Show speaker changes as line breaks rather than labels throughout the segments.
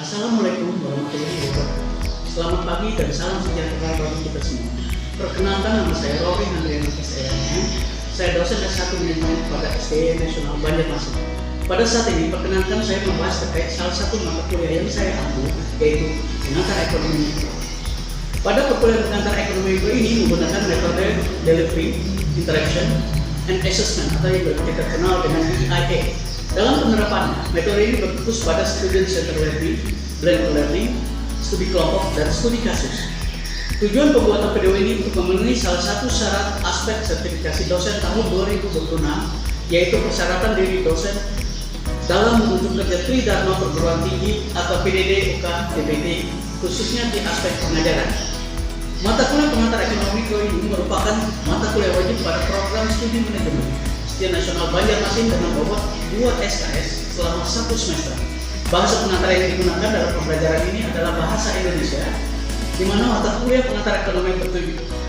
Assalamualaikum warahmatullahi wabarakatuh. Selamat pagi dan salam sejahtera bagi kita semua. Perkenalkan, nama saya Rory Handriana SDM. Saya dosen S1 Manajemen pada SDN Nasional Banjarmasin. Pada saat ini, perkenalkan saya membahas terkait salah satu mata kuliah yang saya ambil, yaitu pengantar ekonomi mikro. Pada perkuliahan pengantar ekonomi mikro ini menggunakan metode delivery, interaction, and assessment atau yang kita kenal dengan DIA. Dalam penerapannya, metode ini berfokus pada student-centered learning, blended learning, studi kelompok, dan studi kasus. Tujuan pembuatan video ini untuk memenuhi salah satu syarat aspek sertifikasi dosen tahun 2026, yaitu persyaratan diri dosen dalam menunjuk kerja Tridharma Perguruan Tinggi atau PDD UK TBT, khususnya di aspek pengajaran. Mata kuliah pengantar ekonomi mikro ini merupakan mata kuliah wajib pada program studi manajemen SDN Nasional Banjarmasin dengan bobot 2 SKS selama 1 semester. Bahasa pengantar yang digunakan dalam pembelajaran ini adalah bahasa Indonesia, di mana mata kuliah pengantar ekonomi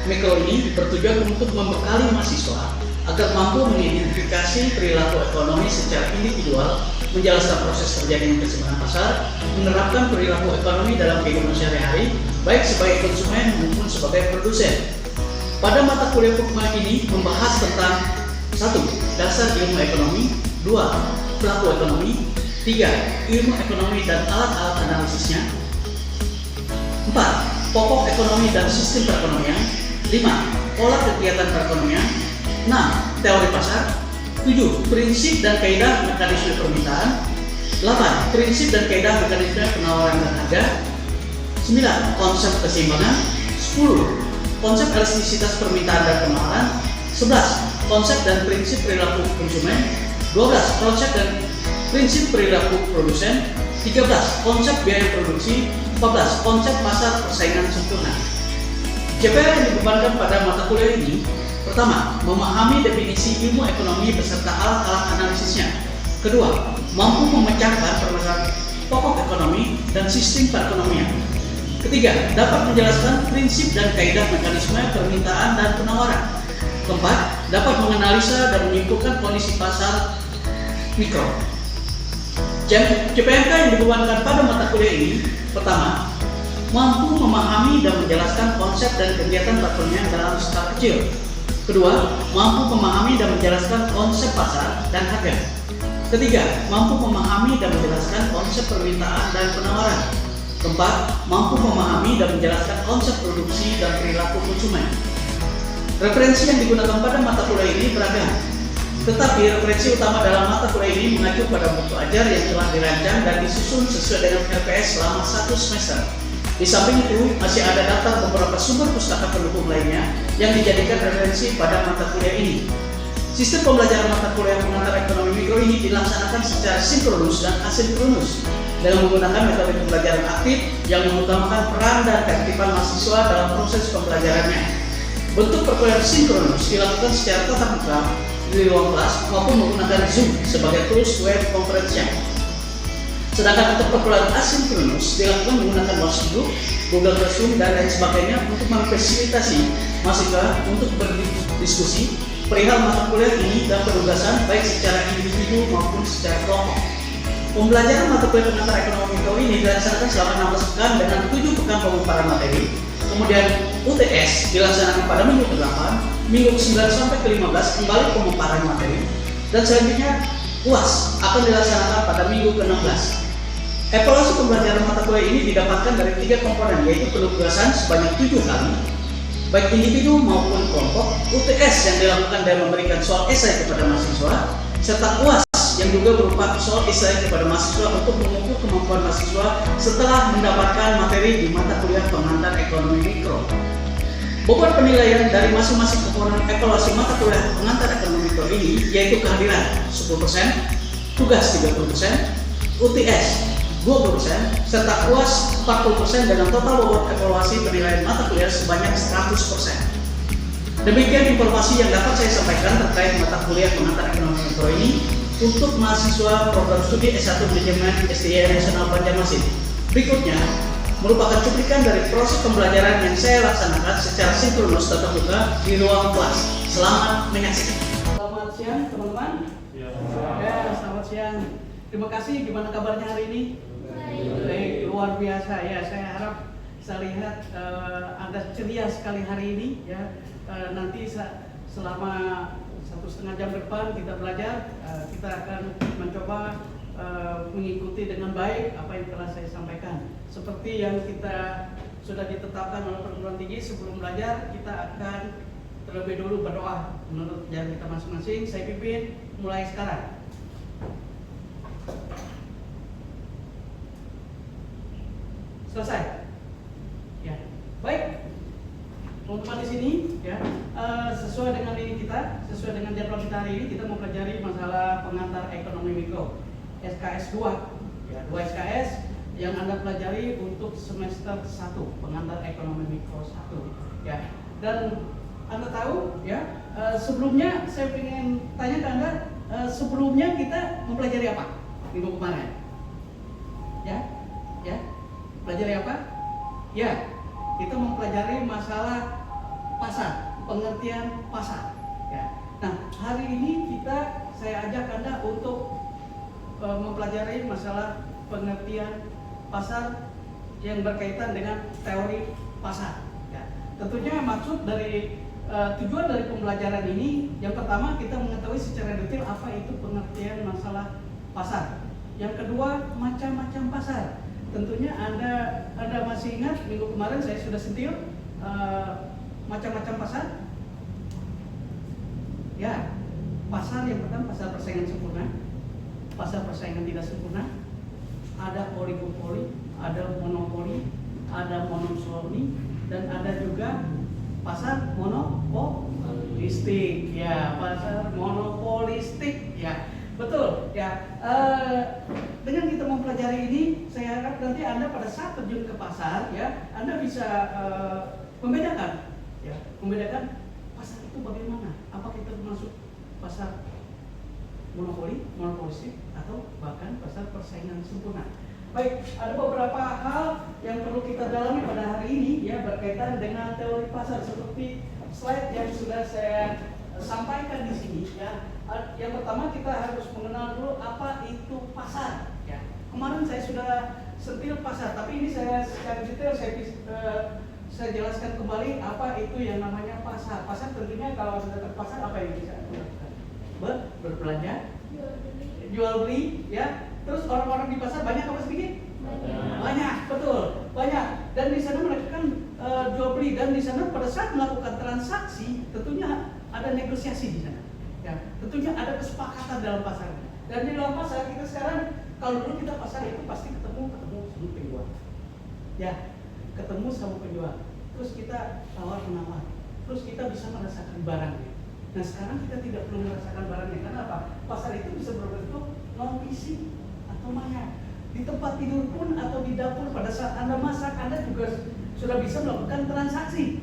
mikro ini bertujuan untuk membekali mahasiswa agar mampu mengidentifikasi perilaku ekonomi secara individual, menjelaskan proses terjadinya keseimbangan pasar, menerapkan perilaku ekonomi dalam kehidupan sehari-hari, baik sebagai konsumen maupun sebagai produsen. Pada mata kuliah pokma ini membahas tentang 1. Dasar ilmu ekonomi, 2. Pelaku ekonomi, 3. Ilmu ekonomi dan alat-alat analisisnya, 4. Pokok ekonomi dan sistem perekonomian, 5. Pola kegiatan perekonomian, 6. Teori pasar, 7. Prinsip dan kaidah mekanisme permintaan, 8. Prinsip dan kaidah mekanisme penawaran dan harga, 9. Konsep keseimbangan, 10. Konsep elastisitas permintaan dan penawaran, 11. Konsep dan prinsip perilaku konsumen, 12. Konsep dan prinsip perilaku produsen, 13. Konsep biaya produksi, 14. Konsep pasar persaingan sempurna. CPR yang dibebankan pada mata kuliah ini: pertama, memahami definisi ilmu ekonomi beserta alat-alat analisisnya. Kedua, mampu memecahkan permasalahan pokok ekonomi dan sistem perekonomian. Ketiga, dapat menjelaskan prinsip dan kaidah mekanisme permintaan dan penawaran. Keempat, dapat menganalisa dan menyimpulkan kondisi pasar mikro. CPMK yang dibebankan pada mata kuliah ini: pertama, mampu memahami dan menjelaskan konsep dan kegiatan perekonomian dalam skala kecil. Kedua, mampu memahami dan menjelaskan konsep pasar dan harga. Ketiga, mampu memahami dan menjelaskan konsep permintaan dan penawaran. Keempat, mampu memahami dan menjelaskan konsep produksi dan perilaku konsumen. Referensi yang digunakan pada mata kuliah ini beragam, tetapi referensi utama dalam mata kuliah ini mengacu pada buku ajar yang telah dirancang dan disusun sesuai dengan LPS selama 1 semester. Di samping itu, masih ada daftar beberapa sumber pustaka pendukung lainnya yang dijadikan referensi pada mata kuliah ini. Sistem pembelajaran mata kuliah pengantar ekonomi mikro ini dilaksanakan secara sinkronus dan asinkronus dengan menggunakan metode pembelajaran aktif yang mengutamakan peran dan keaktifan mahasiswa dalam proses pembelajarannya. Bentuk perkuliahan sinkronus dilakukan secara tatap muka di ruang kelas maupun menggunakan Zoom sebagai tools web conference. Sedangkan untuk perkuliahan asinkronus dilakukan menggunakan WhatsApp Group, Google Classroom, dan lain sebagainya untuk memfasilitasi mahasiswa untuk berdiskusi perihal mata kuliah ini dan penugasan baik secara individu maupun secara kelompok. Pembelajaran mata kuliah pengantar ekonomi mikro ini dilaksanakan selama 16 pekan dengan 7 pekan pemaparan materi. Kemudian UTS dilaksanakan pada minggu ke-8, minggu ke-9 sampai ke-15 kembali pemaparan materi, dan selanjutnya UAS akan dilaksanakan pada minggu ke-16. Evaluasi pembelajaran mata kuliah ini didapatkan dari 3 komponen, yaitu penugasan sebanyak 7 kali, baik individu maupun kelompok, UTS yang dilakukan dan memberikan soal esai kepada mahasiswa, serta UAS yang juga berupa soal esai kepada mahasiswa untuk mengukur kemampuan mahasiswa setelah mendapatkan materi di mata kuliah pengantar ekonomi mikro. Bobot penilaian dari masing-masing komponen evaluasi mata kuliah pengantar ekonomi mikro ini yaitu kehadiran 10%, tugas 30%, UTS 20%, serta UAS 40% dengan total bobot evaluasi penilaian mata kuliah sebanyak 100%. Demikian informasi yang dapat saya sampaikan terkait mata kuliah pengantar ekonomi mikro ini untuk mahasiswa program studi S1 Manajemen SDN Nasional Banjarmasin. Berikutnya merupakan cuplikan dari proses pembelajaran yang saya laksanakan secara sinkronus tatap muka di ruang kelas. Selamat menyaksikan. Selamat siang teman-teman. Ya, selamat siang. Terima kasih. Gimana kabarnya hari ini? Baik. luar biasa ya. Saya harap, saya lihat Anda ceria sekali hari ini ya. Nanti selama 1,5 jam depan kita belajar, kita akan mencoba mengikuti dengan baik apa yang telah saya sampaikan. Seperti yang kita sudah ditetapkan oleh perguruan tinggi, sebelum belajar kita akan terlebih dulu berdoa menurut jalan kita masing-masing. Saya pimpin mulai sekarang. Selesai. Ya, baik. Teman-teman di sini, ya, sesuai dengan ini kita, sesuai dengan jadwal kita hari ini, kita mau pelajari masalah pengantar ekonomi mikro, SKS 2, ya, 2 SKS yang Anda pelajari untuk semester 1, pengantar ekonomi mikro 1, ya. Dan Anda tahu, ya, sebelumnya saya ingin tanya ke Anda, sebelumnya kita mempelajari apa minggu kemarin? Ya, pelajari apa? Ya, kita mempelajari masalah pasar, pengertian pasar. Ya. Nah, hari ini saya ajak Anda untuk mempelajari masalah pengertian pasar yang berkaitan dengan teori pasar. Ya. Tentunya maksud dari tujuan dari pembelajaran ini, yang pertama kita mengetahui secara detail apa itu pengertian masalah pasar. Yang kedua, macam-macam pasar. Tentunya Anda masih ingat minggu kemarin saya sudah sentil macam-macam pasar. Ya, pasar yang pertama pasar persaingan sempurna, pasar persaingan tidak sempurna, ada oligopoli, ada monopoli, ada monopsoni, dan ada juga pasar monopolistik. Ya, pasar monopolistik. Ya, betul. Ya, dengan kita mempelajari ini, saya harap nanti Anda pada saat terjun ke pasar, ya, Anda bisa membedakan pasar itu bagaimana. Apakah kita termasuk pasar monopolistik, atau bahkan pasar persaingan sempurna. Baik, ada beberapa hal yang perlu kita dalami pada hari ini, ya, berkaitan dengan teori pasar seperti slide yang sudah saya sampaikan di sini. Ya, yang pertama kita harus mengenal dulu apa itu pasar. Ya, kemarin saya sudah sentil pasar, tapi ini saya secara detail saya jelaskan kembali apa itu yang namanya pasar. Pasar tentunya kalau sudah ke pasar apa yang bisa dilakukan? Berbelanja, jual beli, ya. Terus orang-orang di pasar banyak apa sedikit? Banyak, betul, banyak. Dan di sana melakukan jual beli, dan di sana pada saat melakukan transaksi tentunya ada negosiasi di sana. Ya, tentunya ada kesepakatan dalam pasar. Dan di dalam pasar kita sekarang, kalau dulu kita pasar itu pasti ketemu sama penjual. Ya, ketemu sama penjual. Terus kita tawar menawar. Terus kita bisa merasakan barangnya. Nah, sekarang kita tidak perlu merasakan barangnya. Kenapa? Pasar itu bisa berbentuk non fisik atau maya. Di tempat tidur pun atau di dapur pada saat Anda masak, Anda juga sudah bisa melakukan transaksi.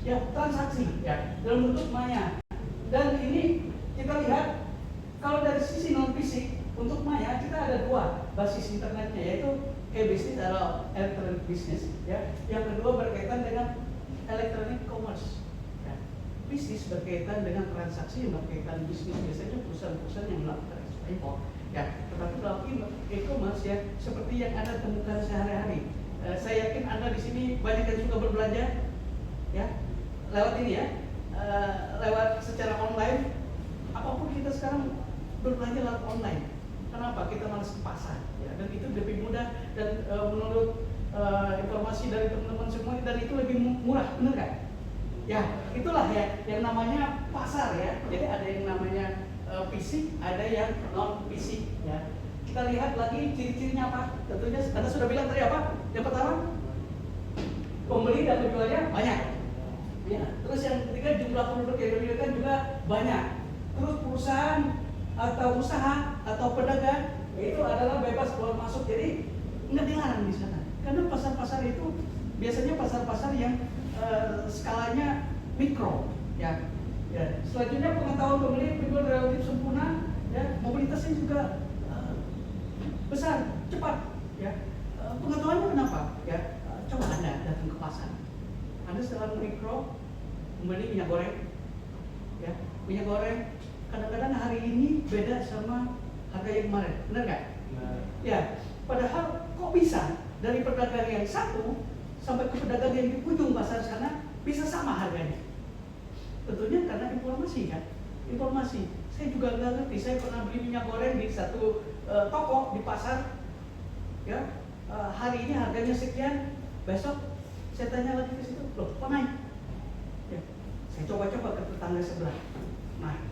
Ya, transaksi, ya, dalam bentuk maya. Dan ini kita lihat, kalau dari sisi non fisik untuk maya kita ada dua basis internetnya, yaitu e-business atau electronic business, ya. Yang kedua berkaitan dengan electronic commerce. Ya. Bisnis berkaitan dengan transaksi yang berkaitan bisnis, biasanya perusahaan-perusahaan yang melakukan ekspor. Ya, tetapi dalam e-commerce, ya, seperti yang Anda temukan sehari-hari. Saya yakin Anda di sini banyak yang suka berbelanja, ya, lewat ini, ya, lewat secara online. Apapun kita sekarang berbelanja lewat online. Kenapa? Kita malas ke pasar, ya, dan itu lebih mudah, dan menurut informasi dari teman-teman semua, dan itu lebih murah, benar kan? Ya, itulah, ya, yang namanya pasar, ya. Jadi ada yang namanya fisik, ada yang non fisik, ya. Kita lihat lagi ciri-cirinya apa? Tentunya Anda sudah bilang tadi apa? Yang pertama, pembeli dan penjualnya banyak. Ya. Terus yang ketiga, jumlah penduduk yang diberikan juga banyak. Terus perusahaan atau usaha atau pedagang itu adalah bebas keluar masuk, jadi nggak dilarang di sana. Karena pasar-pasar itu biasanya pasar-pasar yang skalanya mikro, ya. Ya. Selanjutnya, pengetahuan pembeli penjual relatif sempurna, ya. Mobilitasnya juga besar, cepat, ya. Pengetahuannya kenapa? Ya, coba Anda datang ke pasar. Anda setelah mikro membeli minyak goreng, ya. Minyak goreng kadang-kadang hari ini beda sama harga yang kemarin, benar nggak? Ya, padahal kok bisa
dari pedagang yang satu sampai ke pedagang yang di ujung pasar sana bisa sama harganya. Tentunya karena informasi kan, informasi. Saya juga nggak ngerti, saya pernah beli minyak goreng di satu toko di pasar, ya hari ini harganya sekian, besok saya tanya lagi ke situ, loh kok naik? Ya, saya coba-coba ke tetangga sebelah, naik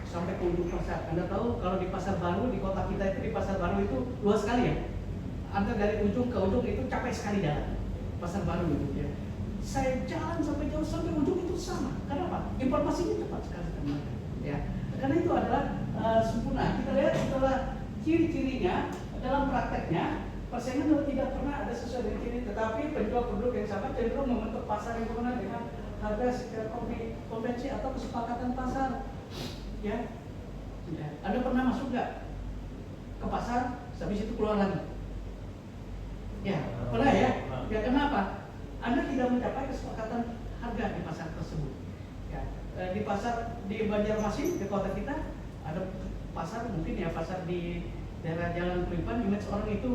sampai ke ujung pasar. Anda tahu kalau di pasar baru di kota kita itu, di pasar baru itu luas sekali ya. Anda dari ujung ke ujung itu capek sekali jalan pasar baru itu ya. Saya jalan sampai jauh sampai ujung itu sama. Kenapa? Informasinya cepat sekali teman. Ya, karena itu adalah sempurna. Kita lihat setelah ciri-cirinya dalam prakteknya, persaingan tidak pernah ada sesuai dengan ciri, tetapi penjual produk yang sama cenderung membentuk pasar yang benar dengan harga secara konvensi atau kesepakatan pasar. Ya, Anda pernah masuk nggak ke pasar, habis itu keluar lagi? Ya, pernah ya? Ya kenapa? Anda tidak mencapai kesepakatan harga di pasar tersebut. Ya, di pasar di Banjarmasin, di kota kita, ada pasar mungkin ya, pasar di daerah Jalan Pelipan, image orang itu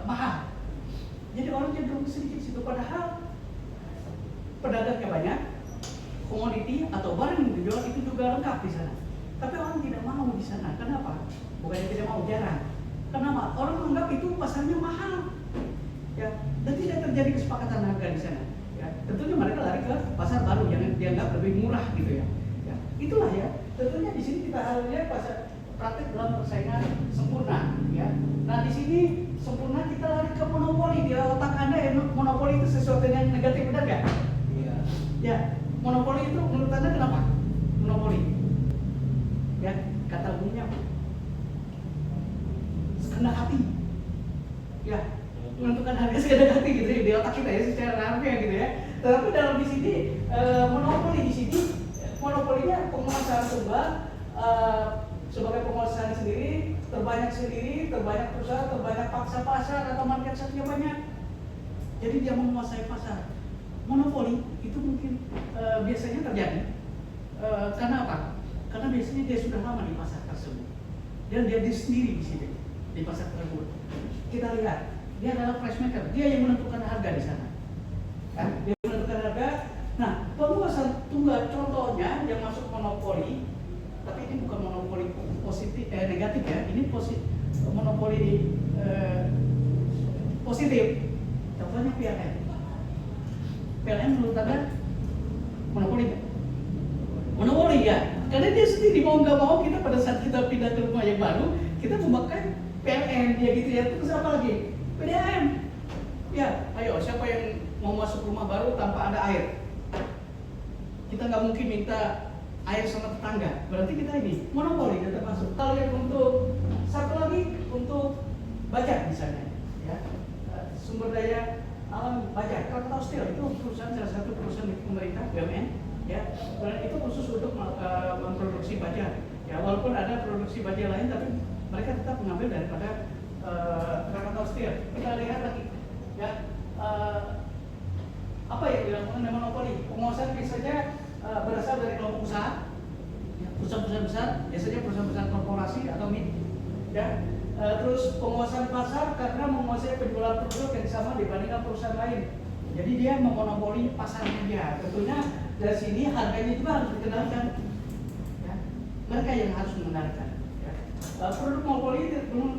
mahal. Jadi orang cenderung sedikit situ, padahal pedagangnya banyak, komoditi atau barang yang dijual itu juga lengkap di sana. Tapi orang tidak mau di sana. Kenapa? Bukannya tidak mau, jarang. Kenapa? Orang menganggap itu pasarnya mahal. Ya, dan tidak terjadi kesepakatan harga di sana. Ya, tentunya mereka lari ke pasar baru yang dianggap lebih murah gitu ya. Ya, itulah ya. Tentunya di sini kita harus lihat pasar praktek dalam persaingan sempurna. Ya, nah di sini sempurna kita lari ke monopoli. Di otak Anda ya, monopoli itu sesuatu yang negatif, benar nggak? Iya. Ya, monopoli itu menurut Anda kenapa? Monopoli. Ya, kata umumnya apa? Sekendak hati. Ya, menentukan harga sekedar hati gitu ya, di otak kita ya secara harfiah gitu ya. Tetapi dalam di sini monopoli di sini monopolinya penguasaan tunggal sebagai penguasaan sendiri, terbanyak perusahaan, terbanyak paksa pasar atau market share-nya banyak. Jadi dia menguasai pasar. Monopoli itu mungkin biasanya terjadi karena apa? Karena biasanya dia sudah lama di pasar tersebut dan dia sendiri di sini di pasar tersebut. Kita lihat, dia adalah price maker, dia yang menentukan harga di sana. Kan? Dia menentukan harga. Nah, penguasaan tunggal contohnya yang masuk monopoli, tapi ini bukan monopoli positif negatif ya, ini monopoli positif. Contohnya PLN. PLN menurut Anda monopoli nggak? Monopoli ya, karena dia sendiri mau nggak mau kita pada saat kita pindah ke rumah yang baru, kita memakai PLN ya gitu ya. Terus apa lagi? PDAM. Ya, ayo siapa yang mau masuk rumah baru tanpa ada air? Kita nggak mungkin minta air sama tetangga. Berarti kita ini monopoli kita masuk. Kalau yang untuk satu lagi untuk Bajak misalnya, ya sumber daya alam Bajak. Krakatau Steel itu perusahaan, salah satu perusahaan milik pemerintah BUMN, ya. Dan itu khusus untuk memproduksi baja. Ya, walaupun ada produksi baja lain, tapi mereka tetap mengambil daripada Krakatau Steel. Kita lihat lagi, ya apa yang dilakukan dengan monopoli? Penguasaan biasanya berasal dari kelompok usaha, ya, perusahaan-perusahaan besar, biasanya perusahaan-perusahaan korporasi atau MIT, ya. Terus penguasaan pasar karena menguasai penjualan produk yang sama dibandingkan perusahaan lain. Jadi dia memonopoli pasarnya dia. Tentunya dari sini harganya juga harus dikendalikan. Ya. Mereka yang harus mengendalikan. Ya. Produk monopoli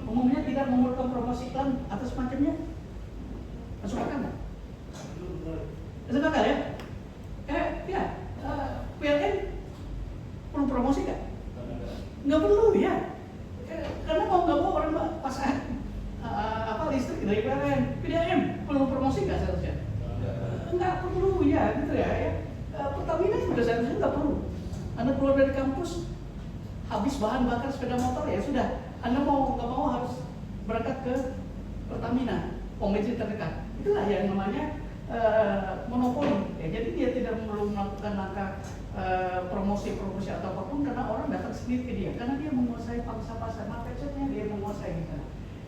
umumnya tidak memerlukan promosi iklan atau semacamnya. Masuk akal nggak? Masuk akal ya? Ya. PLN perlu promosi nggak? Nggak perlu ya. Karena mau nggak mau orang pasang listrik dari PLN. PDAM perlu promosi nggak seharusnya? Nggak perlu ya, gitu ya. Pertamina juga seharusnya nggak perlu. Anda keluar dari kampus habis bahan bakar sepeda motor, ya sudah. Anda mau nggak mau harus berangkat ke Pertamina, pom bensin terdekat. Itulah yang namanya monopoli. Ya, jadi dia tidak perlu melakukan langkah promosi atau apapun karena orang datang sendiri ke dia, karena dia menguasai pangsa pasar, market share-nya dia menguasai gitu.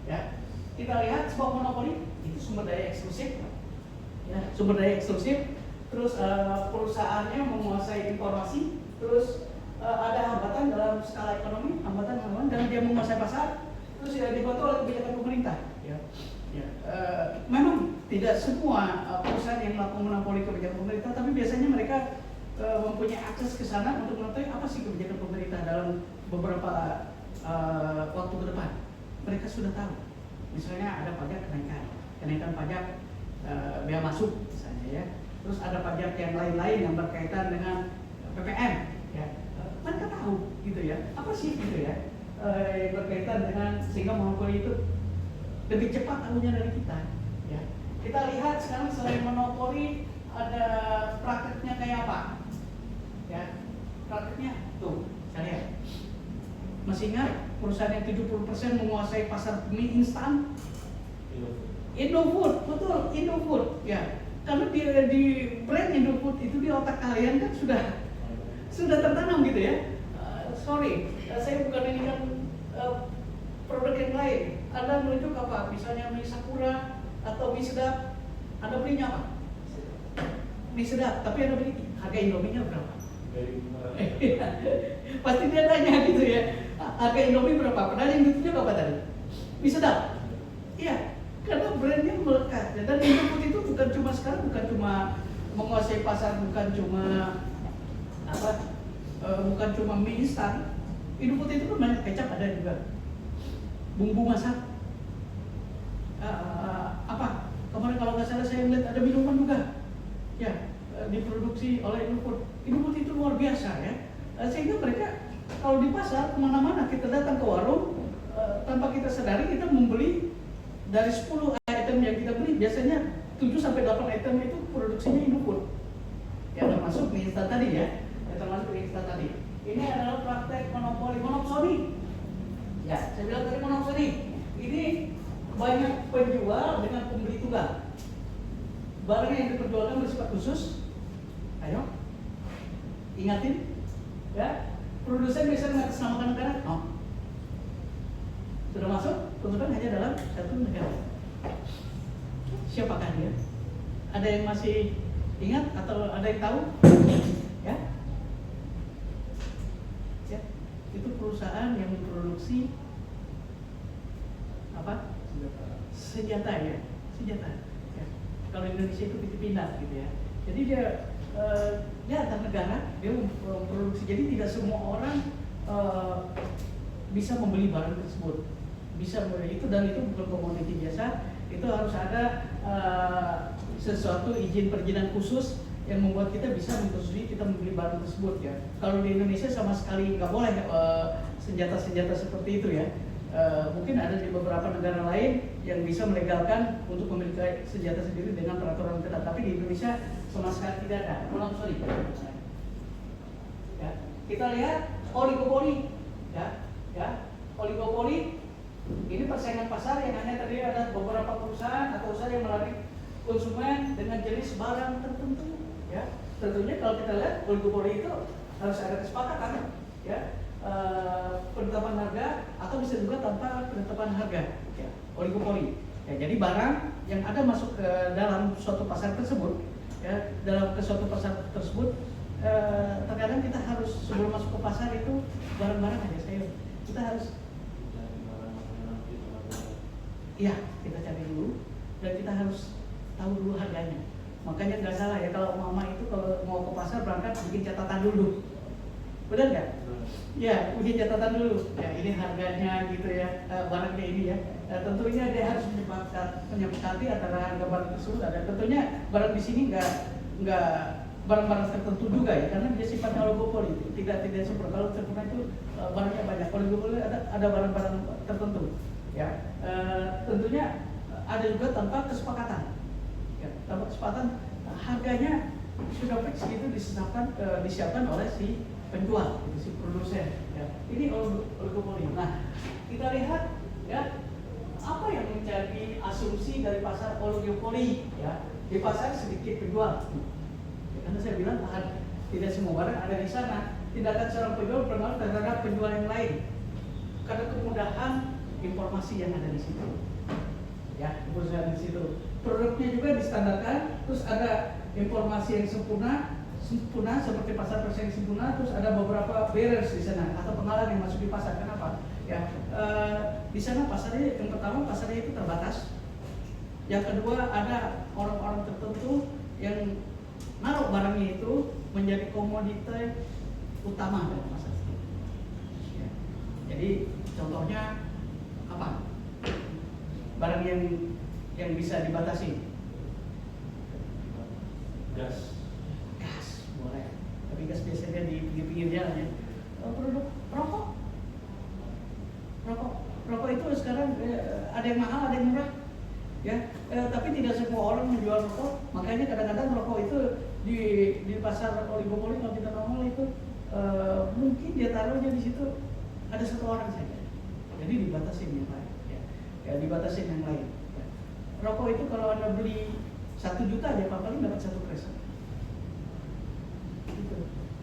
Ya, kita lihat sebuah monopoli itu sumber daya eksklusif, ya, sumber daya eksklusif. Terus perusahaannya menguasai informasi, terus ada hambatan dalam skala ekonomi, hambatan dan dia menguasai pasar, terus ya dibantu oleh kebijakan pemerintah. Ya, ya. memang tidak semua perusahaan yang melakukan monopoli kebijakan pemerintah, tapi biasanya mereka mempunyai akses ke sana untuk mengetahui apa sih kebijakan pemerintah dalam beberapa waktu ke depan. Mereka sudah tahu. Misalnya ada pajak kenaikan pajak bea masuk misalnya ya. Terus ada pajak yang lain-lain yang berkaitan dengan PPN ya. Mereka tahu gitu ya. Apa sih gitu ya? Yang berkaitan dengan sehingga monopoli itu lebih cepat tahunya dari kita ya. Kita lihat sekarang selain monopoli ada prakteknya kayak apa ya, prakteknya tuh saya lihat masih ingat perusahaan yang 70% menguasai pasar mie instan Indofood, betul Indofood ya, karena di brand Indofood itu di otak kalian kan sudah tertanam gitu ya. Saya bukan ini kan produk yang lain. Anda menuju apa? Misalnya mie Sakura atau mie sedap, Anda belinya apa? Mie sedap, tapi Anda beli harga Indomie-nya berapa? Pasti dia tanya gitu ya, harga Indomie berapa? Padahal yang ditunjuk apa tadi? Mie sedap. Iya, karena brandnya melekat. Dan Indofood itu bukan cuma sekarang, bukan cuma menguasai pasar, bukan cuma bukan cuma mie instan. Indofood itu kan banyak kecap ada juga, bumbu masak, kemarin kalau nggak salah saya melihat ada minuman juga, ya diproduksi oleh Indofood. Indofood itu luar biasa ya, sehingga mereka kalau di pasar kemana-mana kita datang ke warung, tanpa kita sadari kita membeli dari 10 item yang kita beli biasanya 7-8 item itu produksinya Indofood. Ya termasuk mie instan tadi ya, termasuk mie instan tadi. Ini adalah praktek monopsoni. Ya, saya bilang tadi monopsoni. Ini banyak penjual dengan pembeli tunggal. Barang yang diperjualkan bersifat khusus. Ayo, ingatin, ya. Produsen bisa mengatasnamakan negara. No. Sudah masuk, tuntutan hanya dalam satu negara. Siapakah dia? Ada yang masih ingat atau ada yang tahu? Ya. Itu perusahaan yang memproduksi apa? Senjata ya. Kalau Indonesia itu pindah gitu ya. Jadi dia antar negara, dia memproduksi. Jadi tidak semua orang bisa membeli barang tersebut. Bisa membeli itu, dan itu bukan komoditi biasa. Itu harus ada sesuatu izin perizinan khusus yang membuat kita bisa menyetujui kita membeli barang tersebut ya. Kalau di Indonesia sama sekali nggak boleh senjata-senjata seperti itu ya. Mungkin ada di beberapa negara lain yang bisa melegalkan untuk memiliki senjata sendiri dengan peraturan ketat, tapi di Indonesia sama sekali tidak ada. Monopoli. Ya, kita lihat oligopoli ya, oligopoli ini persaingan pasar yang hanya terdiri ada beberapa perusahaan atau usaha yang menarik konsumen dengan jenis barang tertentu. Ya, tentunya kalau kita lihat oligopoli itu harus ada kesepakatan, ya, penetapan harga atau bisa juga tanpa penetapan harga, ya, oligopoli. Ya, jadi barang yang ada masuk ke dalam suatu pasar tersebut, ya, dalam ke suatu pasar tersebut, terkadang kita harus sebelum masuk ke pasar itu barang-barang aja kita harus, iya, kita cari dulu dan kita harus tahu dulu harganya. Makanya nggak salah ya kalau mama itu kalau mau ke pasar berangkat bikin catatan dulu, benar nggak? Ya, bikin catatan dulu. Ya ini harganya gitu ya, barangnya ini ya. Tentunya dia harus menyepakati antara harga barang tersebut. Ada tentunya barang di sini nggak barang-barang tertentu juga ya, karena dia sifatnya oligopoli, tidak sempurna. Kalau sempurna itu barangnya banyak. Oligopoli ada barang-barang tertentu. Ya, tentunya ada juga tanpa kesepakatan. Tanpa kesempatan harganya sudah fix gitu disiapkan oleh si penjual, si produsen. Ya. Ini oligopoli. Nah, kita lihat ya apa yang menjadi asumsi dari pasar oligopoli. Ya, di pasar sedikit penjual. Ya, karena saya bilang tidak semua barang ada di sana. Tindakan seorang penjual berpengaruh terhadap penjual yang lain karena kemudahan informasi yang ada di situ. Ya, perusahaan di situ. Produknya juga distandarkan, terus ada informasi yang sempurna seperti pasar yang sempurna, terus ada beberapa barriers di sana atau penghalang yang masuk di pasar. Kenapa? Ya, di sana pasarnya yang pertama pasarnya itu terbatas, Yang kedua, ada orang-orang tertentu yang naruh barangnya itu menjadi komoditas utama dalam pasar. Ya. Jadi contohnya apa? Barang yang bisa dibatasi.
Gas.
Gas boleh, tapi gas biasanya di pinggir jalan ya. Produk rokok, rokok itu sekarang ada yang mahal, ada yang murah, ya. Tapi tidak semua orang menjual rokok, makanya kadang-kadang rokok itu di pasar oligopoli kalau kita normal itu mungkin dia taruhnya di situ ada satu orang saja, jadi dibatasin yang lain, ya dibatasin yang lain. Ya. Rokok itu kalau Anda beli 1 juta aja paling dapat 1 kres. Gitu.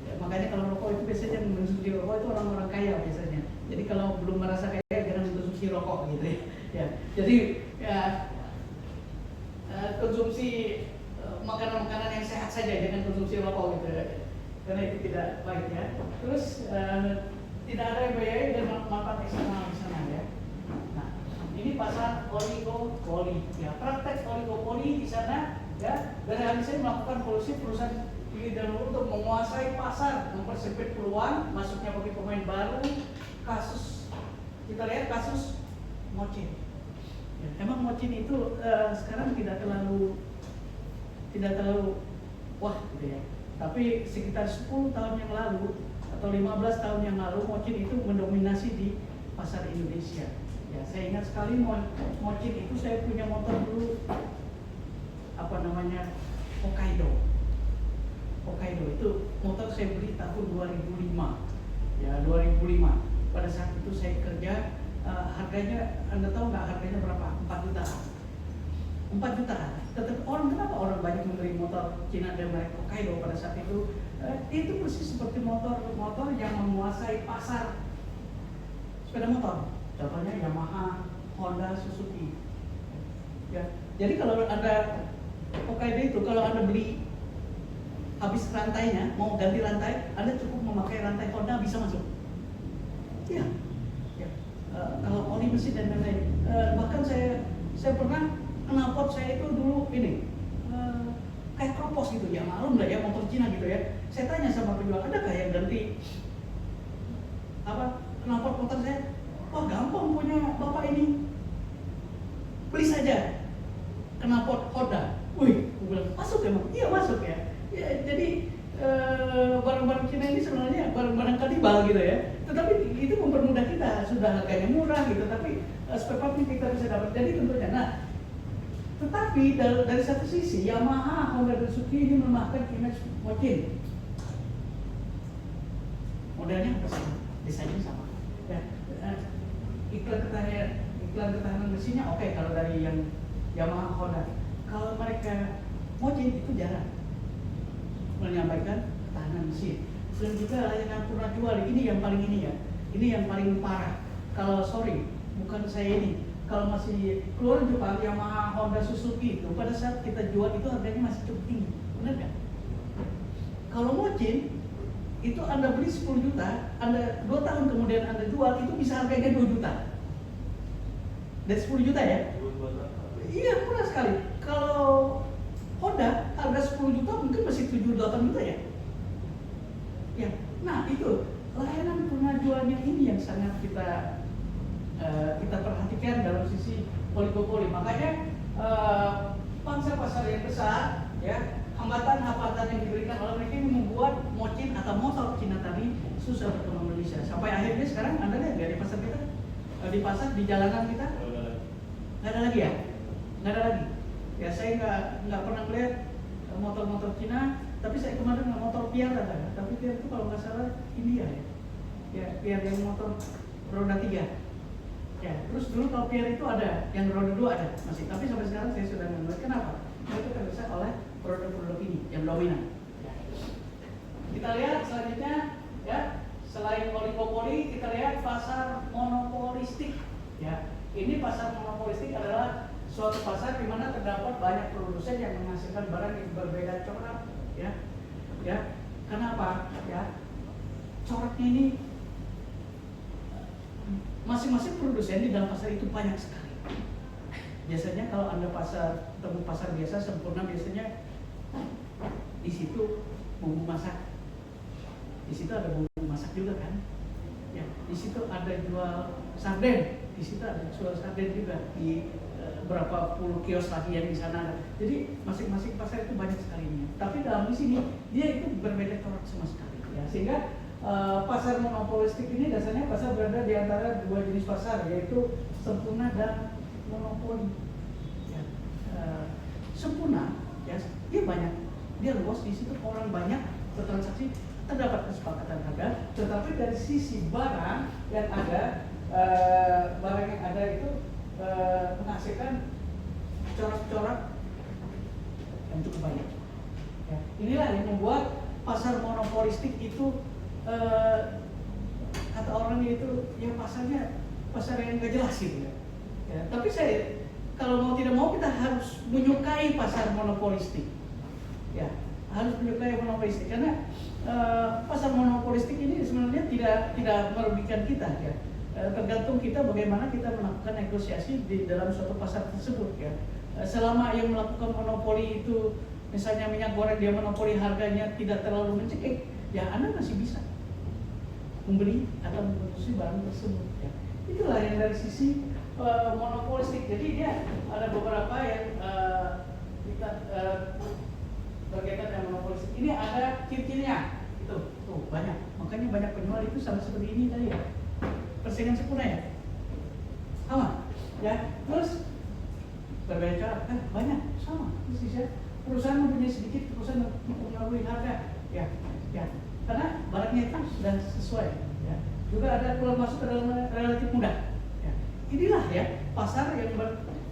Ya, makanya kalau rokok itu biasanya yang mengonsumsi rokok itu orang-orang kaya biasanya. Jadi kalau belum merasa kaya jangan mengonsumsi rokok gitu ya. Ya. Jadi ya konsumsi makanan-makanan yang sehat saja, jangan konsumsi rokok gitu ya. Karena itu tidak baik ya. Terus tidak ada biaya dan manfaat eksternal di sana ya. Nah, ini pasar oligopoli ya, praktek oligopoli di sana ya. Dari hal ini melakukan kolusi perusahaan ini dan untuk menguasai pasar, mempersempit peluang masuknya pemain baru. Kasus kita lihat kasus Mocin. Ya, emang Mocin itu sekarang tidak terlalu wah gitu ya. Tapi sekitar 10 tahun yang lalu atau 15 tahun yang lalu Mocin itu mendominasi di pasar Indonesia. Ya, saya ingat sekali Mocin itu saya punya motor dulu apa namanya Hokkaido itu motor saya beli tahun 2005. Ya, 2005. Pada saat itu saya kerja harganya Anda tahu nggak harganya berapa? 4 jutaan. 4 jutaan. Tetapi kenapa orang banyak membeli motor Cina dan merek Hokkaido pada saat itu? Itu persis seperti motor yang menguasai pasar sepeda motor. Contohnya Yamaha, Honda, Suzuki. Ya. Jadi kalau Anda Hokkaido itu kalau Anda beli habis rantainya, mau ganti rantai, Anda cukup memakai rantai Honda bisa masuk. Iya. Ya. Kalau oli mesin dan lain-lain. Bahkan saya pernah knalpot saya itu dulu ini kayak kropos gitu ya, malum lah ya motor Cina gitu ya. Saya tanya sama penjual, ada nggak yang ganti knalpot motor saya? Wah gampang punya bapak ini, beli saja knalpot Honda. Wih, gue bilang masuk emang? Iya masuk ya. Ya jadi barang-barang Cina ini sebenarnya barang-barang kanibal gitu ya. Tetapi itu mempermudah kita, sudah harganya murah gitu, tapi spare partnya kita bisa dapat. Jadi tentunya, nah tetapi dari satu sisi Yamaha, Honda, dan Suzuki ini melemahkan image Mocin. Modelnya sama, desainnya sama. Ya, iklan ketahanan mesinnya oke kalau dari yang Yamaha, Honda. Kalau mereka Mocin itu jarang menyampaikan ketahanan mesin. Dan juga layanan purna jual ini yang paling ini yang paling parah. Kalau bukan saya ini. Kalau masih keluar Jepang, Yamaha, Honda, Suzuki itu pada saat kita jual itu harganya masih cukup tinggi, benar nggak? Kalau Mocin itu Anda beli 10 juta, Anda 2 tahun kemudian Anda jual itu bisa harganya 2 juta. Dan 10 juta ya? Iya murah sekali. Kalau Honda harga 10 juta mungkin masih 7-8 juta ya? Ya, nah itu layanan pengajuannya ini yang sangat kita perhatikan dalam sisi oligopoli. Makanya pangsa pasar yang besar, ya, hambatan-hambatan yang diberikan oleh mereka ini membuat Mocin atau motor Cina tadi susah berkembang Indonesia. Sampai akhirnya sekarang Anda lihat nggak di pasar kita, di jalanan kita, nggak ada lagi ya, nggak ada lagi. Ya saya nggak pernah melihat motor-motor Cina, tapi saya kemarin motor Piar ada. Tapi Piar itu kalau nggak salah India ya, ya Piar yang motor roda 3. Ya, terus dulu kalau Pier itu ada, yang roda 2 ada masih, tapi sampai sekarang saya sudah membuat. Kenapa? Itu terbesar oleh produk-produk ini yang dominan. Ya. Kita lihat selanjutnya, ya, selain oligopoli, kita lihat pasar monopolistik. Ya, ini pasar monopolistik adalah suatu pasar di mana terdapat banyak produsen yang menghasilkan barang yang berbeda corak. Ya, kenapa? Ya, coraknya ini masing-masing produsen di dalam pasar itu banyak sekali. Biasanya kalau Anda temu pasar biasa sempurna, biasanya di situ bumbu masak, di situ ada bumbu masak juga kan, ya di situ ada jual sarden, di situ ada jual sarden juga di berapa puluh kios lagi yang di sana ada. Jadi masing-masing pasar itu banyak sekali. Tapi dalam di sini dia itu berbeda corak sama sekali. Ya, sehingga pasar monopolistik ini dasarnya pasar berada di antara dua jenis pasar, yaitu sempurna dan monopoli. Ya, sempurna, ya dia banyak, dia luas, di situ orang banyak bertransaksi, terdapat kesepakatan harga, tetapi dari sisi barang yang ada, itu menghasilkan corak-corak yang cukup banyak. Ya, inilah yang membuat pasar monopolistik itu kata orang itu ya pasar yang gak jelas gitu ya. Ya, tapi saya kalau mau tidak mau kita harus menyukai pasar monopolistik. Ya, harus menyukai monopolistik karena pasar monopolistik ini sebenarnya tidak merugikan kita ya. Tergantung kita bagaimana kita melakukan negosiasi di dalam suatu pasar tersebut ya. Selama yang melakukan monopoli itu misalnya minyak goreng dia monopoli harganya tidak terlalu mencekik, ya Anda masih bisa membeli atau mengkonsumsi barang tersebut ya. Itulah yang dari sisi monopolistik. Jadi dia ada beberapa yang kita berkaitan dengan monopolistik. Ini ada ciri-cirinya. Tuh banyak. Makanya banyak penjual itu sama seperti ini tadi ya. Persaingan sempurna ya, sama, ya. Terus berbeda cara, banyak, sama, persis ya. Perusahaan mempunyai sedikit, perusahaan mempengaruhi harga, ya. Karena barangnya itu sudah sesuai, ya. Juga ada keluar masuk ke dalam relatif mudah, ya. Inilah ya pasar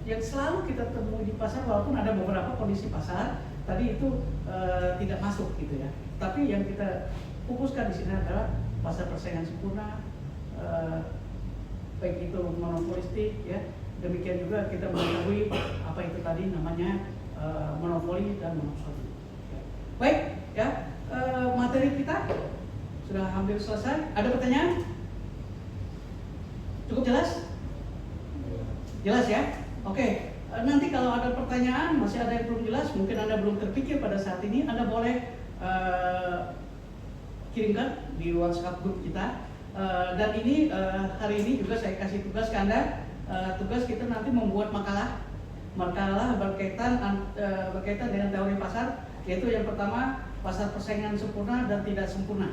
yang selalu kita temui di pasar, walaupun ada beberapa kondisi pasar tadi itu tidak masuk gitu ya. Tapi yang kita fokuskan di sini adalah pasar persaingan sempurna. Baik itu monopolistik ya, demikian juga kita mengetahui apa itu tadi namanya monopoli dan monopsoni. Baik ya, materi kita sudah hampir selesai. Ada pertanyaan? Cukup jelas? Jelas ya? Oke, nanti kalau ada pertanyaan, masih ada yang belum jelas, mungkin Anda belum terpikir pada saat ini, Anda boleh kirimkan di WhatsApp grup kita. Dan ini hari ini juga saya kasih tugas ke Anda. Tugas kita nanti membuat makalah berkaitan dengan teori pasar, yaitu yang pertama pasar persaingan sempurna dan tidak sempurna.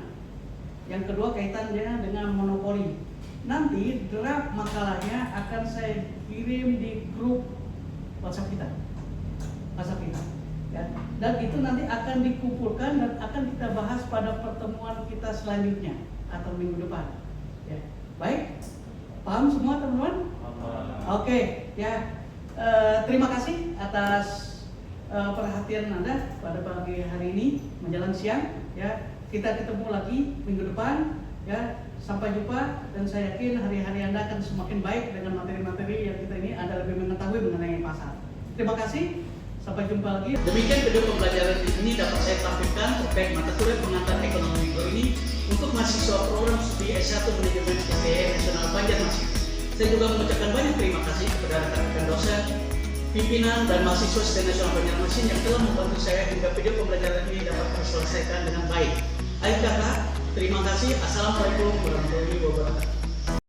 Yang kedua kaitannya dengan monopoli. Nanti draft makalahnya akan saya kirim di grup WhatsApp kita. Ya. Dan itu nanti akan dikumpulkan dan akan kita bahas pada pertemuan kita selanjutnya atau minggu depan. Ya. Baik, paham semua teman-teman? Oke, ya. Terima kasih atas perhatian Anda pada pagi hari ini menjelang siang. Ya, kita ketemu lagi minggu depan. Ya, sampai jumpa dan saya yakin hari-hari Anda akan semakin baik dengan materi-materi yang kita ini Anda lebih mengetahui mengenai pasar. Terima kasih. Sampai jumpa lagi.
Demikian video pembelajaran ini dapat saya tampilkan terkait mata kuliah pengantar ekonomi minggu ini untuk mahasiswa program studi S1 Manajemen SDM Nasional Banjarmasin. Saya juga mengucapkan banyak terima kasih kepada rekan-rekan dosen, pimpinan dan mahasiswa SDM Nasional Banjarmasin yang telah membantu saya hingga video pembelajaran ini dapat terselesaikan dengan baik. Akhir kata, terima kasih. Assalamualaikum warahmatullahi wabarakatuh.